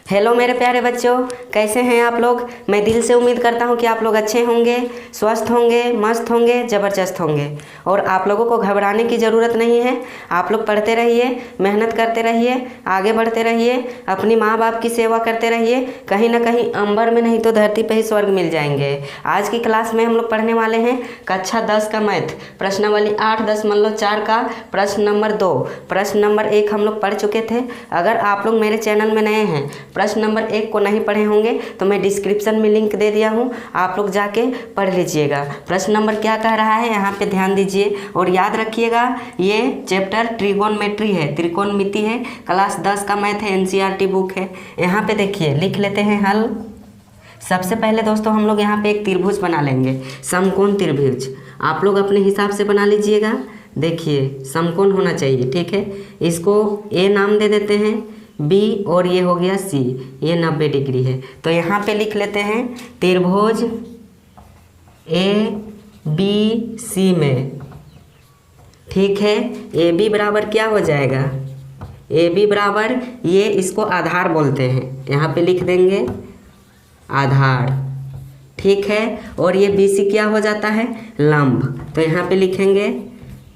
Hello मेरे प्यारे बच्चों, कैसे हैं आप लोग। मैं दिल से उम्मीद करता हूं कि आप लोग अच्छे होंगे, स्वस्थ होंगे, मस्त होंगे, ज़बरदस्त होंगे। और आप लोगों को घबराने की ज़रूरत नहीं है। आप लोग पढ़ते रहिए, मेहनत करते रहिए, आगे बढ़ते रहिए, अपनी माँ बाप की सेवा करते रहिए। कहीं ना कहीं अंबर में नहीं तो धरती पर ही स्वर्ग मिल जाएंगे। आज की क्लास में हम लोग पढ़ने वाले हैं कक्षा 10 का मैथ, प्रश्नावली 8 दशमलव 4 का प्रश्न नंबर 2। प्रश्न नंबर 1 हम लोग पढ़ चुके थे। अगर आप लोग मेरे चैनल में नए हैं, प्रश्न नंबर 1 को नहीं पढ़े होंगे तो मैं डिस्क्रिप्शन में लिंक दे दिया हूँ, आप लोग जाके पढ़ लीजिएगा। प्रश्न नंबर क्या कह रहा है यहाँ पे ध्यान दीजिए और याद रखिएगा। ये चैप्टर ट्रिगोनमेट्री है, त्रिकोणमिति है, क्लास 10 का मैथ है, एनसीईआरटी बुक है। यहाँ पे देखिए लिख लेते हैं हल। सबसे पहले दोस्तों हम लोग यहाँ पे एक त्रिभुज बना लेंगे, समकोण त्रिभुज। आप लोग अपने हिसाब से बना लीजिएगा। देखिए समकोण होना चाहिए, ठीक है। इसको ए नाम दे देते हैं, बी और ये हो गया सी, ये 90 डिग्री है। तो यहाँ पे लिख लेते हैं त्रिभुज ए बी सी में, ठीक है। ए बी बराबर क्या हो जाएगा, ए बी बराबर ये इसको आधार बोलते हैं, यहाँ पे लिख देंगे आधार, ठीक है। और ये बी सी क्या हो जाता है, लंब। तो यहाँ पे लिखेंगे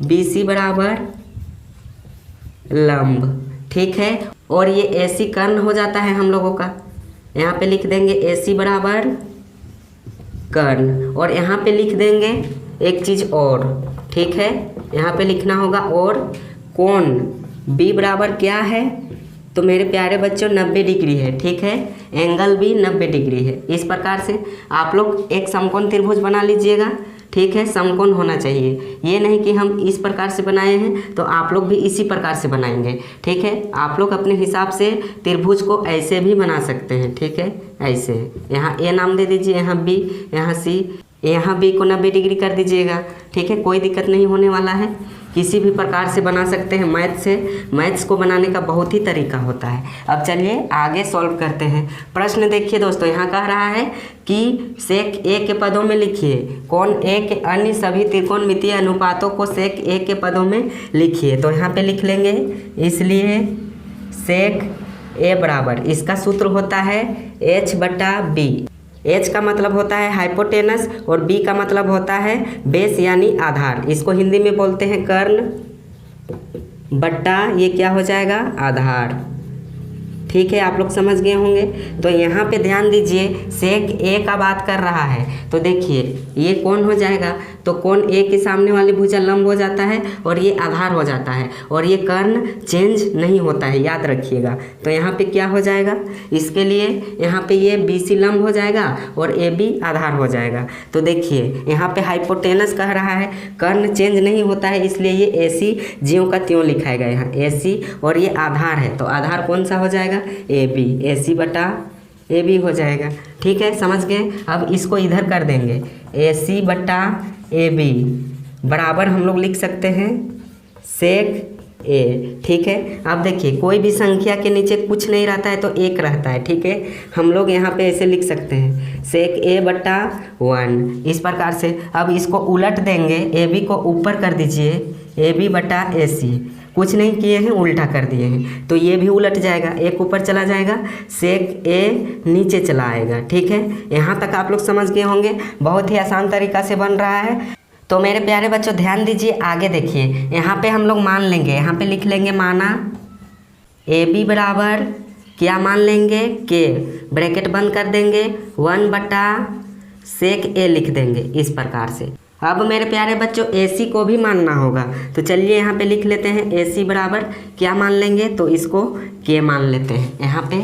बी सी बराबर लंब, ठीक है। और ये ए सी कर्ण हो जाता है हम लोगों का, यहाँ पे लिख देंगे ए सी बराबर कर्ण। और यहाँ पे लिख देंगे एक चीज़ और, ठीक है। यहाँ पे लिखना होगा और कोण बी बराबर क्या है, तो मेरे प्यारे बच्चों 90 डिग्री है, ठीक है। एंगल भी 90 डिग्री है। इस प्रकार से आप लोग एक समकोण त्रिभुज बना लीजिएगा, ठीक है। समकोण होना चाहिए, ये नहीं कि हम इस प्रकार से बनाए हैं तो आप लोग भी इसी प्रकार से बनाएंगे, ठीक है। आप लोग अपने हिसाब से त्रिभुज को ऐसे भी बना सकते हैं, ठीक है। ऐसे यहाँ ए नाम दे दीजिए, यहाँ बी, यहाँ सी, यहाँ बी को 90 डिग्री कर दीजिएगा, ठीक है। कोई दिक्कत नहीं होने वाला है, किसी भी प्रकार से बना सकते हैं मैथ से। मैथ्स को बनाने का बहुत ही तरीका होता है। अब चलिए आगे सॉल्व करते हैं। प्रश्न देखिए दोस्तों, यहाँ कह रहा है कि सेक ए के पदों में लिखिए, कोण ए के अन्य सभी त्रिकोणमितीय अनुपातों को सेक ए के पदों में लिखिए। तो यहाँ पे लिख लेंगे, इसलिए सेक ए बराबर, इसका सूत्र होता है एच बटा बी। एच का मतलब होता है हाइपोटेनस और बी का मतलब होता है बेस यानी आधार। इसको हिंदी में बोलते हैं कर्ण बट्टा ये क्या हो जाएगा, आधार, ठीक है। आप लोग समझ गए होंगे। तो यहाँ पे ध्यान दीजिए, सेक ए का बात कर रहा है, तो देखिए ये कोण हो जाएगा, तो कोण ए के सामने वाली भुजा लंब हो जाता है और ये आधार हो जाता है, और ये कर्ण चेंज नहीं होता है, याद रखिएगा। तो यहाँ पे क्या हो जाएगा, इसके लिए यहाँ पे ये बी सी लंब हो जाएगा और ए बी आधार हो जाएगा। तो देखिए यहाँ पे हाइपोटेनस कह रहा है, कर्ण चेंज नहीं होता है, इसलिए ये ए सी ज्यों का त्यों लिखाएगा यहाँ ए सी, और ये आधार है तो आधार कौन सा हो जाएगा, ए बी, ए सी बटा ए बी हो जाएगा, ठीक है। समझ गए। अब इसको इधर कर देंगे, ए सी बटा ए बी बराबर हम लोग लिख सकते हैं सेक ए, ठीक है। अब देखिए कोई भी संख्या के नीचे कुछ नहीं रहता है तो एक रहता है, ठीक है। हम लोग यहाँ पे ऐसे लिख सकते हैं सेक ए बटा 1, इस प्रकार से। अब इसको उलट देंगे, ए बी को ऊपर कर दीजिए, ए बी बटा ए सी, कुछ नहीं किए हैं, उल्टा कर दिए हैं, तो ये भी उलट जाएगा, एक ऊपर चला जाएगा, सेक ए नीचे चला आएगा, ठीक है। यहाँ तक आप लोग समझ गए होंगे, बहुत ही आसान तरीका से बन रहा है। तो मेरे प्यारे बच्चों ध्यान दीजिए, आगे देखिए। यहाँ पे हम लोग मान लेंगे, यहाँ पे लिख लेंगे माना ए बी बराबर क्या मान लेंगे, के, ब्रैकेट बंद कर देंगे, 1 बटा सेक ए लिख देंगे, इस प्रकार से। अब मेरे प्यारे बच्चों ए सी को भी मानना होगा, तो चलिए यहाँ पे लिख लेते हैं ए सी बराबर क्या मान लेंगे, तो इसको के मान लेते हैं, यहाँ पे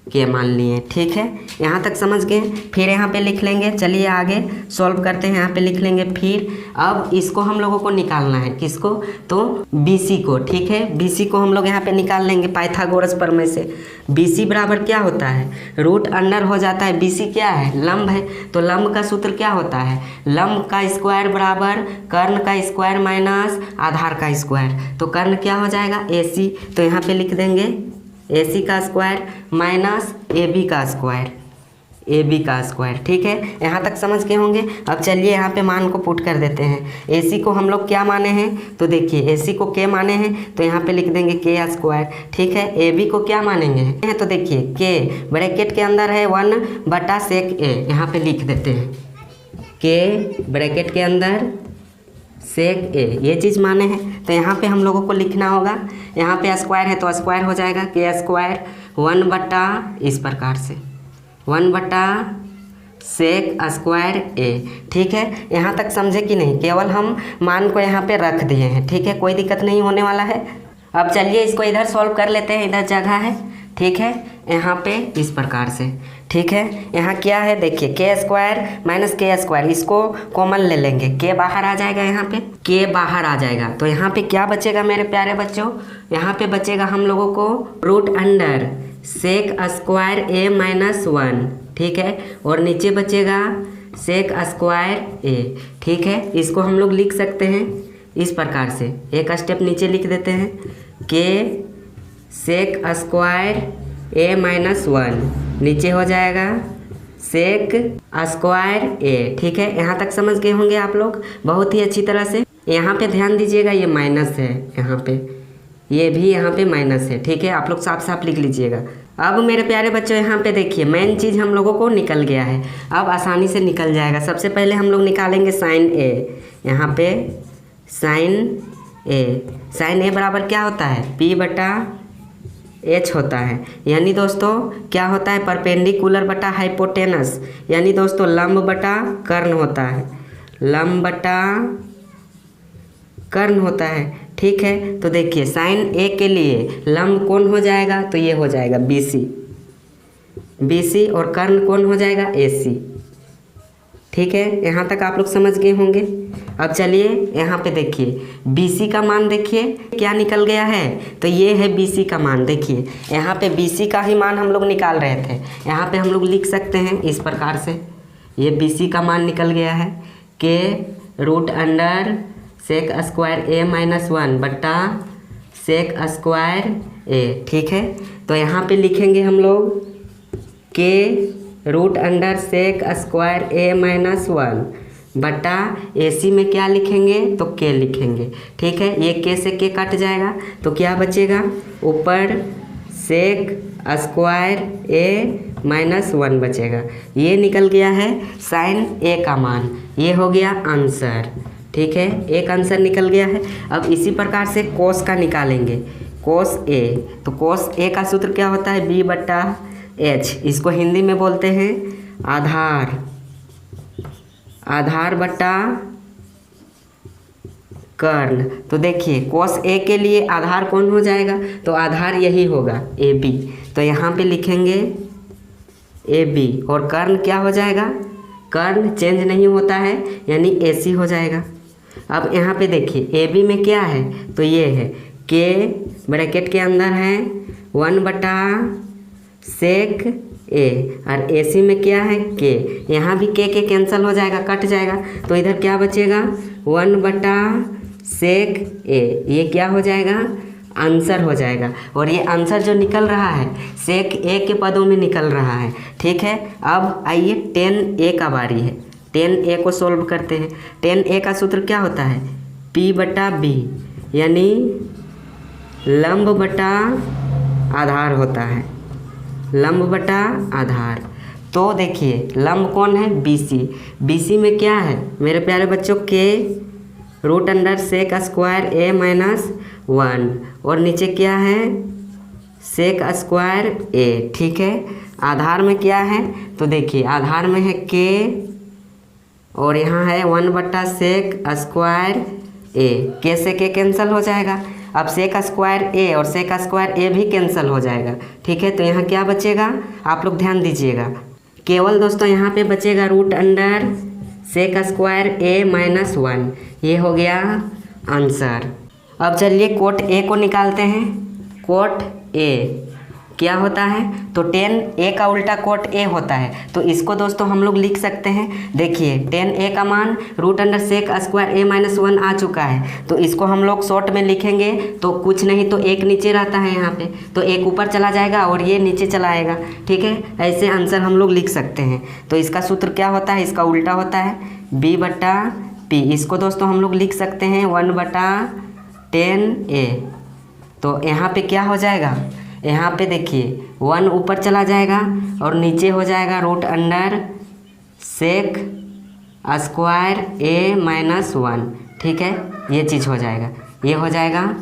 के मान लिए, ठीक है। यहाँ तक समझ गए। फिर यहाँ पे लिख लेंगे, चलिए आगे सॉल्व करते हैं। यहाँ पे लिख लेंगे फिर, अब इसको हम लोगों को निकालना है, किसको, तो बी सी को, ठीक है। बी सी को हम लोग यहाँ पे निकाल लेंगे पाइथागोरस प्रमेय से। बी सी बराबर क्या होता है, रूट अंडर हो जाता है, बी सी क्या है, लंब है, तो लंब का सूत्र क्या होता है, लंब का स्क्वायर बराबर कर्ण का स्क्वायर माइनस आधार का स्क्वायर। तो कर्ण क्या हो जाएगा, ए सी, तो यहाँ पे लिख देंगे ए सी का स्क्वायर माइनस ए बी का स्क्वायर, ए बी का स्क्वायर। ठीक है, यहाँ तक समझ के होंगे। अब चलिए यहाँ पे मान को पुट कर देते हैं। ए सी को हम लोग क्या माने हैं, तो देखिए ए सी को के माने हैं तो यहाँ पे लिख देंगे के स्क्वायर। ठीक है, ए बी को क्या मानेंगे, तो देखिए के ब्रैकेट के अंदर है 1/sec ए, यहाँ पे लिख देते हैं के ब्रैकेट के अंदर सेक ए, ये चीज़ माने हैं। तो यहाँ पे हम लोगों को लिखना होगा, यहाँ पे स्क्वायर है तो स्क्वायर हो जाएगा के स्क्वायर 1/ इस प्रकार से 1/sec स्क्वायर ए। ठीक है, यहाँ तक समझे कि नहीं, केवल हम मान को यहाँ पे रख दिए हैं। ठीक है, कोई दिक्कत नहीं होने वाला है। अब चलिए इसको इधर सॉल्व कर लेते हैं, इधर जगह है। ठीक है, यहाँ पे इस प्रकार से। ठीक है, यहाँ क्या है देखिए के स्क्वायर माइनस के स्क्वायर, इसको कॉमन ले लेंगे, के बाहर आ जाएगा, यहाँ पे के बाहर आ जाएगा तो यहाँ पे क्या बचेगा मेरे प्यारे बच्चों, यहाँ पे बचेगा हम लोगों को √sec स्क्वायर ए -1। ठीक है, और नीचे बचेगा sec स्क्वायर ए। ठीक है, इसको हम लोग लिख सकते हैं इस प्रकार से, एक स्टेप नीचे लिख देते हैं के sec स्क्वायर ए -1, नीचे हो जाएगा sec स्क्वायर ए। ठीक है, यहाँ तक समझ गए होंगे आप लोग बहुत ही अच्छी तरह से। यहाँ पे ध्यान दीजिएगा, ये माइनस है, यहाँ पे ये भी यहाँ पे माइनस है। ठीक है, आप लोग साफ साफ लिख लीजिएगा। अब मेरे प्यारे बच्चों यहाँ पे देखिए मेन चीज़ हम लोगों को निकल गया है, अब आसानी से निकल जाएगा। सबसे पहले हम लोग निकालेंगे साइन ए, यहाँ पे साइन ए बराबर क्या होता है, P/H होता है, यानी दोस्तों क्या होता है, परपेंडिकुलर बटा हाइपोटेनस, यानी दोस्तों लंब बटा कर्ण होता है, लंब बटा कर्ण होता है। ठीक है, तो देखिए साइन ए के लिए लंब कौन हो जाएगा, तो ये हो जाएगा BC और कर्ण कौन हो जाएगा AC। ठीक है, यहाँ तक आप लोग समझ गए होंगे। अब चलिए यहाँ पे देखिए BC का मान देखिए क्या निकल गया है, तो ये है BC का मान। देखिए यहाँ पे BC का ही मान हम लोग निकाल रहे थे, यहाँ पे हम लोग लिख सकते हैं इस प्रकार से, ये BC का मान निकल गया है के √sec स्क्वायर ए -1 बटा sec स्क्वायर ए। ठीक है, तो यहाँ पे लिखेंगे हम लोग के √sec स्क्वायर ए -1 बटा AC में क्या लिखेंगे, तो के लिखेंगे। ठीक है, ये के से के कट जाएगा तो क्या बचेगा, ऊपर sec स्क्वायर ए -1 बचेगा। ये निकल गया है साइन ए का मान, ये हो गया आंसर। ठीक है, एक आंसर निकल गया है। अब इसी प्रकार से कोस का निकालेंगे, कोस ए, तो कोस ए का सूत्र क्या होता है, B/H, इसको हिंदी में बोलते हैं आधार, आधार बटा कर्ण। तो देखिए कोस ए के लिए आधार कौन हो जाएगा, तो आधार यही होगा AB, तो यहाँ पे लिखेंगे AB और कर्ण क्या हो जाएगा, कर्ण चेंज नहीं होता है यानी AC हो जाएगा। अब यहाँ पे देखिए AB में क्या है, तो ये है के ब्रैकेट के अंदर है 1/sec ए और AC में क्या है के, यहाँ भी के कैंसिल हो जाएगा, कट जाएगा, तो इधर क्या बचेगा 1/sec ए, ये क्या हो जाएगा, आंसर हो जाएगा। और ये आंसर जो निकल रहा है sec ए के पदों में निकल रहा है। ठीक है, अब आइए tan A का बारी है, tan A को सोल्व करते हैं। tan A का सूत्र क्या होता है, P/B, यानी लंब बटा आधार होता है, लंब बटा आधार। तो देखिए लंब कौन है, BC में क्या है मेरे प्यारे बच्चों, के √sec स्क्वायर ए -1 और नीचे क्या है sec स्क्वायर ए। ठीक है, आधार में क्या है, तो देखिए आधार में है के और यहाँ है 1/sec स्क्वायर ए, के से के कैंसिल हो जाएगा, अब sec स्क्वायर ए और sec स्क्वायर ए भी कैंसिल हो जाएगा। ठीक है, तो यहाँ क्या बचेगा, आप लोग ध्यान दीजिएगा, केवल दोस्तों यहाँ पे बचेगा √sec स्क्वायर ए -1, ये हो गया आंसर। अब चलिए कोट ए को निकालते हैं, कोट क्या होता है, तो 10a का उल्टा कोट a होता है। तो इसको दोस्तों हम लोग लिख सकते हैं, देखिए 10a का मान √sec² a-1 आ चुका है। तो इसको हम लोग शॉर्ट में लिखेंगे तो कुछ नहीं तो एक नीचे रहता है यहाँ पे, तो एक ऊपर चला जाएगा और ये नीचे चला आएगा, ठीक है। ऐसे आंसर हम लोग लिख सकते हैं। तो इसका सूत्र क्या होता है, इसका उल्टा होता है b/p। इसको दोस्तों हम लोग लिख सकते हैं 1/10a। तो यहाँ पे क्या हो जाएगा, यहाँ पे देखिए 1 ऊपर चला जाएगा और नीचे हो जाएगा √sec² a-1, ठीक है। ये चीज़ हो जाएगा, ये हो जाएगा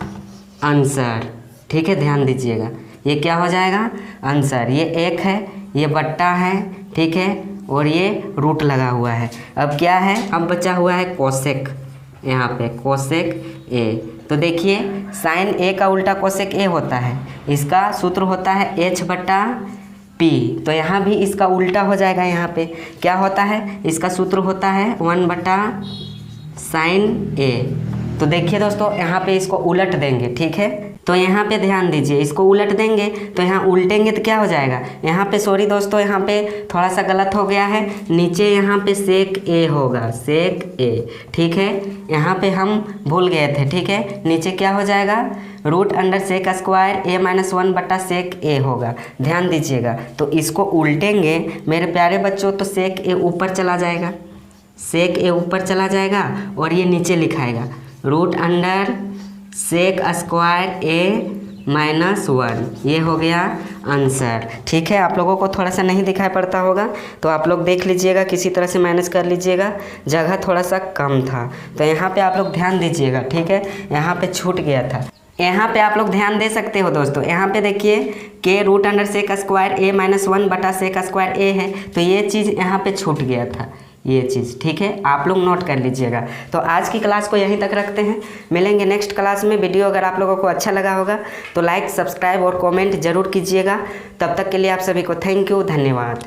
आंसर, ठीक है। ध्यान दीजिएगा, ये क्या हो जाएगा, आंसर। ये 1 है, ये बट्टा है, ठीक है, और ये रूट लगा हुआ है। अब क्या है, अब बचा हुआ है कोसेक, यहाँ पे कोसेक a। तो देखिए साइन a का उल्टा कोसेक a होता है, इसका सूत्र होता है h/p। तो यहाँ भी इसका उल्टा हो जाएगा, यहाँ पे क्या होता है, इसका सूत्र होता है 1/sin a। तो देखिए दोस्तों यहाँ पे इसको उलट देंगे, ठीक है। तो यहाँ पे ध्यान दीजिए, इसको उलट देंगे तो यहाँ उल्टेंगे तो क्या हो जाएगा, यहाँ पे सॉरी दोस्तों यहाँ पे थोड़ा सा गलत हो गया है, नीचे यहाँ पे sec a होगा, sec a, ठीक है। यहाँ पे हम भूल गए थे, ठीक है। नीचे क्या हो जाएगा, √sec² a-1/sec a होगा, ध्यान दीजिएगा। तो इसको उल्टेंगे मेरे प्यारे बच्चों तो sec a ऊपर चला जाएगा, sec a ऊपर चला जाएगा और ये नीचे लिखाएगा √sec² a-1। ये हो गया आंसर, ठीक है। आप लोगों को थोड़ा सा नहीं दिखाई पड़ता होगा तो आप लोग देख लीजिएगा, किसी तरह से मैनेज कर लीजिएगा, जगह थोड़ा सा कम था। तो यहाँ पे आप लोग ध्यान दीजिएगा, ठीक है, यहाँ पे छूट गया था। यहाँ पे आप लोग ध्यान दे सकते हो दोस्तों, यहाँ पे देखिए के √sec² a-1/sec² a है, तो ये चीज़ यहाँ पे छूट गया था, ये चीज़, ठीक है। आप लोग नोट कर लीजिएगा। तो आज की क्लास को यहीं तक रखते हैं, मिलेंगे नेक्स्ट क्लास में। वीडियो अगर आप लोगों को अच्छा लगा होगा तो लाइक, सब्सक्राइब और कमेंट जरूर कीजिएगा। तब तक के लिए आप सभी को थैंक यू, धन्यवाद।